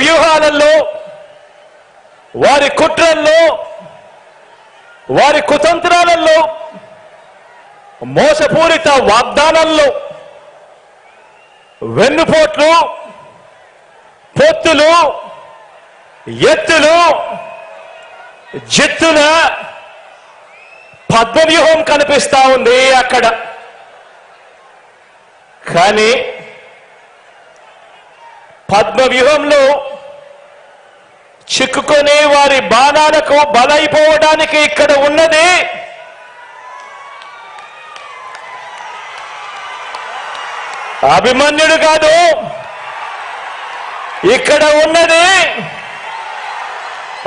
వ్యూహాలలో, వారి కుట్రల్లో, వారి కుతంత్రాలలో, మోసపూరిత వాగ్దానాల్లో, వెన్నుపోట్లు, పొత్తులు, ఎత్తులు, జిత్తుల పద్మవ్యూహం కనిపిస్తా ఉంది అక్కడ. కానీ పద్మవ్యూహంలో చిక్కుకొని వారి బాణాలకు బలైపోవడానికి ఇక్కడ ఉన్నది అభిమన్యుడు కాదు, ఇక్కడ ఉన్నది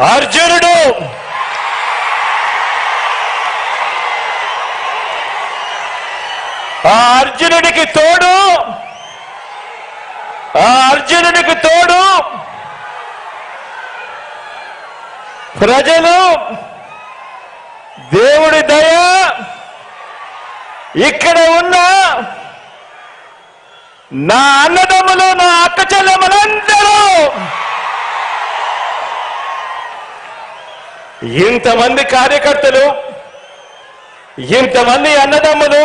అర్జునుడు. ఆ అర్జునుడికి తోడు ప్రజలు, దేవుడి దయ, ఇక్కడ ఉన్న నా అన్నదమ్ములు, నా అక్క చెల్లెమ్మలందరూ, ఇంతమంది కార్యకర్తలు, ఇంతమంది అన్నదమ్ములు,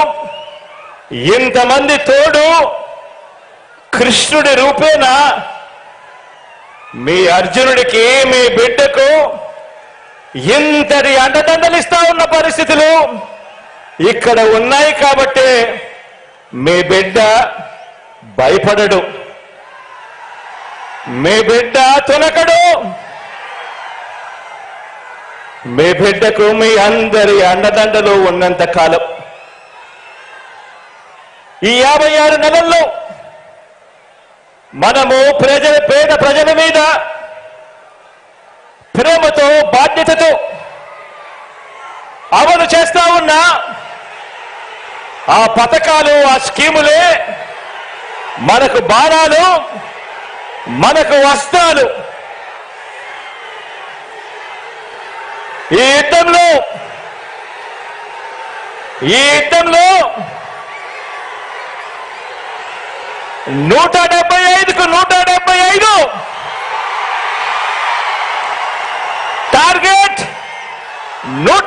ఇంతమంది తోడు కృష్ణుడి రూపేణ మీ అర్జునుడికి, మీ బిడ్డకు ఇంతటి అండదండలిస్తా ఉన్న పరిస్థితులు ఇక్కడ ఉన్నాయి. కాబట్టి మీ బిడ్డ భయపడడు, మీ బిడ్డ తునకడు. మీ బిడ్డకు మీ అందరి అండదండలు ఉన్నంత కాలం, ఈ 56 నెలల్లో మనము పేద ప్రజల మీద ప్రేమతో, బాధ్యతతో అమలు చేస్తా ఉన్న ఆ పథకాలు, ఆ స్కీములే మనకు బాణాలు, మనకు వస్త్రాలు. ఈ యుద్ధంలో 175కు 175 టార్గెట్